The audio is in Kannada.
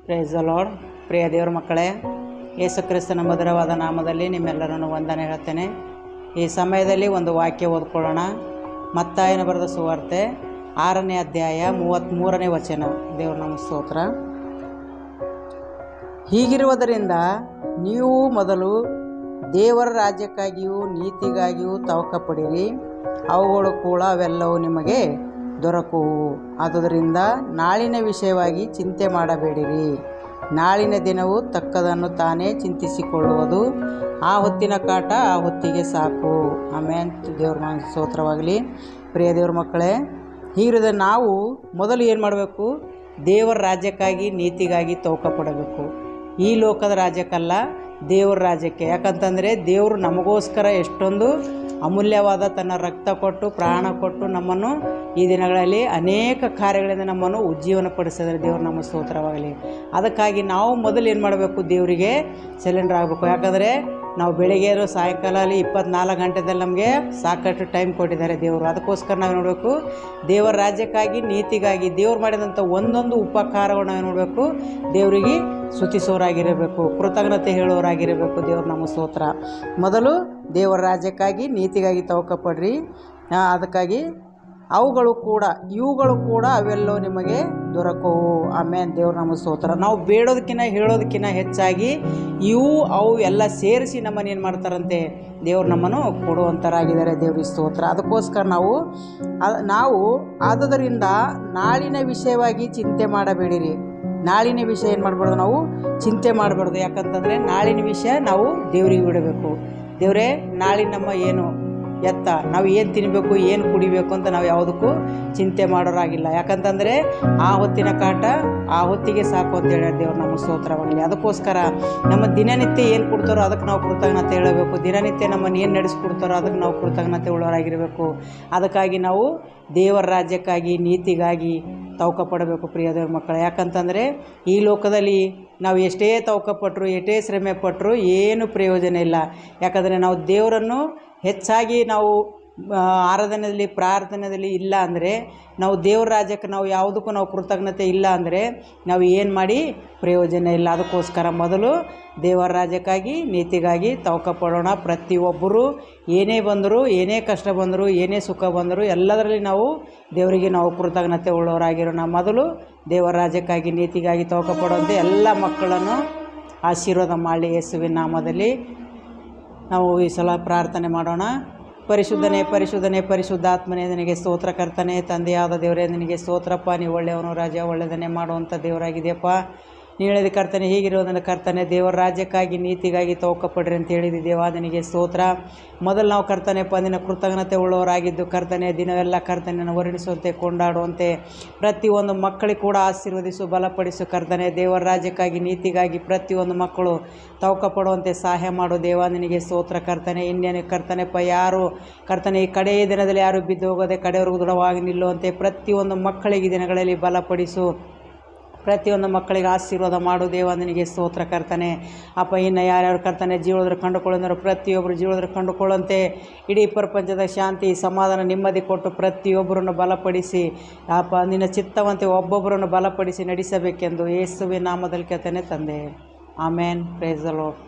Price the lord. ಪ್ರಿಯ ದೇವರ ಮಕ್ಕಳೇ, ಯೇಸು ಕ್ರಿಸ್ತನ ಮಧುರವಾದ ನಾಮದಲ್ಲಿ ನಿಮ್ಮೆಲ್ಲರನ್ನು ವಂದನೆ ಹೇಳ್ತೇನೆ. ಈ ಸಮಯದಲ್ಲಿ ಒಂದು ವಾಕ್ಯ ಓದ್ಕೊಳ್ಳೋಣ. ಮತ್ತಾಯನ ಬರೆದ ಸುವಾರ್ತೆ 6ನೇ ಅಧ್ಯಾಯ 33ನೇ ವಚನ. ದೇವರ ನಾಮ ಸ್ತೋತ್ರ. ಹೀಗಿರುವುದರಿಂದ ನೀವು ಮೊದಲು ದೇವರ ರಾಜ್ಯಕ್ಕಾಗಿಯೂ ನೀತಿಗಾಗಿಯೂ ತವಕಪಡಿರಿ, ಅವುಗಳು ಕೂಡ ಅವೆಲ್ಲವೂ ನಿಮಗೆ ದೊರಕುವು. ಆದುದರಿಂದ ನಾಳಿನ ವಿಷಯವಾಗಿ ಚಿಂತೆ ಮಾಡಬೇಡಿರಿ. ನಾಳಿನ ದಿನವು ತಕ್ಕದನ್ನು ತಾನೇ ಚಿಂತಿಸಿಕೊಳ್ಳುವುದು. ಆ ಹೊತ್ತಿನ ಕಾಟ ಆ ಹೊತ್ತಿಗೆ ಸಾಕು. ಆಮೇನ್. ದೇವ್ರ ಸ್ತೋತ್ರವಾಗಲಿ. ಪ್ರಿಯ ದೇವ್ರ ಮಕ್ಕಳೇ, ಹೀಗಿರೋದು ನಾವು ಮೊದಲು ಏನು ಮಾಡಬೇಕು? ದೇವರ ರಾಜ್ಯಕ್ಕಾಗಿ ನೀತಿಗಾಗಿ ತವಕಪಡಬೇಕು. ಈ ಲೋಕದ ರಾಜ್ಯಕ್ಕಲ್ಲ, ದೇವರ ರಾಜ್ಯಕ್ಕೆ. ಯಾಕಂತಂದರೆ ದೇವರು ನಮಗೋಸ್ಕರ ಎಷ್ಟೊಂದು ಅಮೂಲ್ಯವಾದ ತನ್ನ ರಕ್ತ ಕೊಟ್ಟು ಪ್ರಾಣ ಕೊಟ್ಟು ನಮ್ಮನ್ನು ಈ ದಿನಗಳಲ್ಲಿ ಅನೇಕ ಕಾರ್ಯಗಳಿಂದ ನಮ್ಮನ್ನು ಉಜ್ಜೀವನಪಡಿಸಿದರೆ ದೇವ್ರು ನಮ್ಮ ಸ್ತೋತ್ರವಾಗಲಿ. ಅದಕ್ಕಾಗಿ ನಾವು ಮೊದಲು ಏನು ಮಾಡಬೇಕು? ದೇವರಿಗೆ ಸರೆಂಡರ್ ಆಗಬೇಕು. ಯಾಕಂದರೆ ನಾವು ಬೆಳಿಗ್ಗೆ ಸಾಯಂಕಾಲ 24 ಗಂಟೆದಲ್ಲಿ ನಮಗೆ ಸಾಕಷ್ಟು ಟೈಮ್ ಕೊಟ್ಟಿದ್ದಾರೆ ದೇವರು. ಅದಕ್ಕೋಸ್ಕರ ನಾವು ನೋಡಬೇಕು, ದೇವರ ರಾಜ್ಯಕ್ಕಾಗಿ ನೀತಿಗಾಗಿ ದೇವ್ರು ಮಾಡಿದಂಥ ಒಂದೊಂದು ಉಪಕಾರವನ್ನು ನಾವು ನೋಡಬೇಕು, ದೇವರಿಗೆ ಸ್ತುತಿಸೋರಾಗಿರಬೇಕು, ಕೃತಜ್ಞತೆ ಹೇಳೋರಾಗಿರಬೇಕು. ದೇವ್ರು ನಮ್ಮ ಸ್ತೋತ್ರ. ಮೊದಲು ದೇವರ ರಾಜ್ಯಕ್ಕಾಗಿ ನೀತಿಗಾಗಿ ತವಕಪಡ್ರಿ. ಅದಕ್ಕಾಗಿ ಇವುಗಳು ಕೂಡ ಅವೆಲ್ಲವೂ ನಿಮಗೆ ದೊರಕುವು. ಆಮೇಲೆ ದೇವ್ರ ನಮ್ಮ ಸ್ತೋತ್ರ. ನಾವು ಬೇಡೋದಕ್ಕಿಂತ ಹೇಳೋದಕ್ಕಿಂತ ಹೆಚ್ಚಾಗಿ ಅವು ಎಲ್ಲ ಸೇರಿಸಿ ನಮ್ಮನ್ನು ಏನು ಮಾಡ್ತಾರಂತೆ? ದೇವ್ರು ನಮ್ಮನ್ನು ಕೊಡುವಂಥರಾಗಿದ್ದಾರೆ. ದೇವ್ರಿಗೆ ಸ್ತೋತ್ರ. ಅದಕ್ಕೋಸ್ಕರ ನಾವು ಆದುದರಿಂದ ನಾಳಿನ ವಿಷಯವಾಗಿ ಚಿಂತೆ ಮಾಡಬೇಡಿರಿ. ನಾಳಿನ ವಿಷಯ ಏನು ಮಾಡಬಾರ್ದು? ನಾವು ಚಿಂತೆ ಮಾಡಬಾರ್ದು. ಯಾಕಂತಂದರೆ ನಾಳಿನ ವಿಷಯ ನಾವು ದೇವರಿಗೆ ಬಿಡಬೇಕು. ದೇವರೇ, ನಾಳಿನ ನಮ್ಮ ಏನು ನಾವು ಏನು ತಿನ್ನಬೇಕು, ಏನು ಕುಡಿಬೇಕು ಅಂತ ನಾವು ಯಾವುದಕ್ಕೂ ಚಿಂತೆ ಮಾಡೋರಾಗಿಲ್ಲ. ಯಾಕಂತಂದರೆ ಆ ಹೊತ್ತಿನ ಕಾಟ ಆ ಹೊತ್ತಿಗೆ ಸಾಕು ಅಂತ ಹೇಳ್ಯಾರ ದೇವ್ರು ನಮ್ಮ ಸ್ತೋತ್ರವಾಗಲಿ. ಅದಕ್ಕೋಸ್ಕರ ನಮ್ಮ ದಿನನಿತ್ಯ ಏನು ಕೊಡ್ತಾರೋ ಅದಕ್ಕೆ ನಾವು ಕೃತಜ್ಞತೆ ಹೇಳಬೇಕು. ದಿನನಿತ್ಯ ನಮ್ಮನ್ನು ಏನು ನಡೆಸ್ಕೊಡ್ತಾರೋ ಅದಕ್ಕೆ ನಾವು ಕೃತಜ್ಞತೆ ಉಳ್ಳವರಾಗಿರಬೇಕು. ಅದಕ್ಕಾಗಿ ನಾವು ದೇವರ ರಾಜ್ಯಕ್ಕಾಗಿ ನೀತಿಗಾಗಿ ತವಕಪಡಬೇಕು. ಪ್ರಿಯ ದೇವ್ರ ಮಕ್ಕಳು, ಯಾಕಂತಂದರೆ ಈ ಲೋಕದಲ್ಲಿ ನಾವು ಎಷ್ಟೇ ತವಕಪಟ್ಟರು, ಎಷ್ಟೇ ಶ್ರಮೆ ಪಟ್ಟರು ಏನು ಪ್ರಯೋಜನ ಇಲ್ಲ. ಯಾಕಂದರೆ ನಾವು ದೇವರನ್ನು ಹೆಚ್ಚಾಗಿ ನಾವು ಆರಾಧನೆಯಲ್ಲಿ ಪ್ರಾರ್ಥನೆಯಲ್ಲಿ ಇಲ್ಲ ಅಂದರೆ, ನಾವು ದೇವರ ರಾಜ್ಯಕ್ಕೆ ನಾವು ಯಾವುದಕ್ಕೂ ನಾವು ಕೃತಜ್ಞತೆ ಇಲ್ಲ ಅಂದರೆ ನಾವು ಏನು ಮಾಡಿ ಪ್ರಯೋಜನ ಇಲ್ಲ. ಅದಕ್ಕೋಸ್ಕರ ಮೊದಲು ದೇವರ ರಾಜ್ಯಕ್ಕಾಗಿ ನೀತಿಗಾಗಿ ತವಕಪಡೋಣ. ಪ್ರತಿಯೊಬ್ಬರು ಏನೇ ಬಂದರೂ, ಏನೇ ಕಷ್ಟ ಬಂದರೂ, ಏನೇ ಸುಖ ಬಂದರೂ ಎಲ್ಲದರಲ್ಲಿ ನಾವು ದೇವರಿಗೆ ನಾವು ಕೃತಜ್ಞತೆ ಉಳ್ಳವರಾಗಿರೋಣ. ಮೊದಲು ದೇವರ ರಾಜ್ಯಕ್ಕಾಗಿ ನೀತಿಗಾಗಿ ತವಕಪಡುವಂತೆ ಎಲ್ಲ ಮಕ್ಕಳನ್ನು ಆಶೀರ್ವಾದ ಮಾಡಲಿ. ಯೇಸುವಿನ ನಾಮದಲ್ಲಿ ನಾವು ಈ ಸಲ ಪ್ರಾರ್ಥನೆ ಮಾಡೋಣ. ಪರಿಶುದ್ಧನೇ ಪರಿಶುದ್ಧನೇ ಪರಿಶುದ್ಧಾತ್ಮನೇ ನಿನಗೆ ಸ್ತೋತ್ರ. ಕರ್ತನೆ, ತಂದೆಯಾದ ದೇವರೇ ನಿನಗೆ ಸ್ತೋತ್ರಪ್ಪ. ನೀವು ಒಳ್ಳೆಯವನು ರಾಜ, ಒಳ್ಳೆಯದನ್ನೇ ಮಾಡುವಂಥ ದೇವರಾಗಿದೆಯಪ್ಪ. ನೀವು ಹೇಳಿದ ಕರ್ತನೆ, ಹೀಗಿರೋದನ್ನು ಕರ್ತನೆ ದೇವರ ರಾಜ್ಯಕ್ಕಾಗಿ ನೀತಿಗಾಗಿ ತವಕಪಡ್ರಿ ಅಂತ ಹೇಳಿದ ದೇವ, ನಿನಗೆ ಸ್ತೋತ್ರ. ಮೊದಲು ನಾವು ಕರ್ತನೆಪ್ಪ ನಿನ್ನ ಕೃತಜ್ಞತೆ ಉಳ್ಳವರಾಗಿದ್ದು ಕರ್ತನೆ ದಿನವೆಲ್ಲ ಕರ್ತನೆಯನ್ನು ವರ್ಣಿಸುವಂತೆ ಕೊಂಡಾಡುವಂತೆ ಪ್ರತಿಯೊಂದು ಮಕ್ಕಳಿಗೆ ಕೂಡ ಆಶೀರ್ವದಿಸು, ಬಲಪಡಿಸು ಕರ್ತನೆ. ದೇವರ ರಾಜ್ಯಕ್ಕಾಗಿ ನೀತಿಗಾಗಿ ಪ್ರತಿಯೊಂದು ಮಕ್ಕಳು ತವಕಪಡುವಂತೆ ಸಹಾಯ ಮಾಡು ದೇವ, ನಿನಗೆ ಸ್ತೋತ್ರ ಕರ್ತನೆ. ಇನ್ನೇನು ಕರ್ತನೆಪ್ಪ, ಯಾರು ಕರ್ತನೆ ಈ ಕಡೆಯ ದಿನದಲ್ಲಿ ಯಾರು ಬಿದ್ದು ಹೋಗೋದೆ ಕಡೆಯವರೆಗೂ ದೃಢವಾಗಿ ನಿಲ್ಲುವಂತೆ ಪ್ರತಿಯೊಂದು ಮಕ್ಕಳಿಗೆ ದಿನಗಳಲ್ಲಿ ಬಲಪಡಿಸು. ಪ್ರತಿಯೊಂದು ಮಕ್ಕಳಿಗೆ ಆಶೀರ್ವಾದ ಮಾಡು ದೇವ, ನಿನಗೆ ಸ್ತೋತ್ರ ಕರ್ತನೆ. ಅಪ್ಪ, ಇನ್ನು ಯಾರ್ಯಾರು ಕರ್ತನೆ ಜೀವನದಲ್ಲಿ ಕಂಡುಕೊಳ್ಳೋದ್ರು ಪ್ರತಿಯೊಬ್ಬರು ಜೀವನದಲ್ಲಿ ಕಂಡುಕೊಳ್ಳುವಂತೆ ಇಡೀ ಪ್ರಪಂಚದ ಶಾಂತಿ ಸಮಾಧಾನ ನೆಮ್ಮದಿ ಕೊಟ್ಟು ಪ್ರತಿಯೊಬ್ಬರನ್ನು ಬಲಪಡಿಸಿ ಅಪ್ಪ ನಿನ್ನ ಚಿತ್ತವಂತೆ ಒಬ್ಬೊಬ್ಬರನ್ನು ಬಲಪಡಿಸಿ ನಡೆಸಬೇಕೆಂದು ಯೇಸುವಿನ ನಾಮದಲ್ಲಿ ಕೇಳ್ತೇನೆ ತಂದೆ. ಆಮೇನ್. Praise the lord.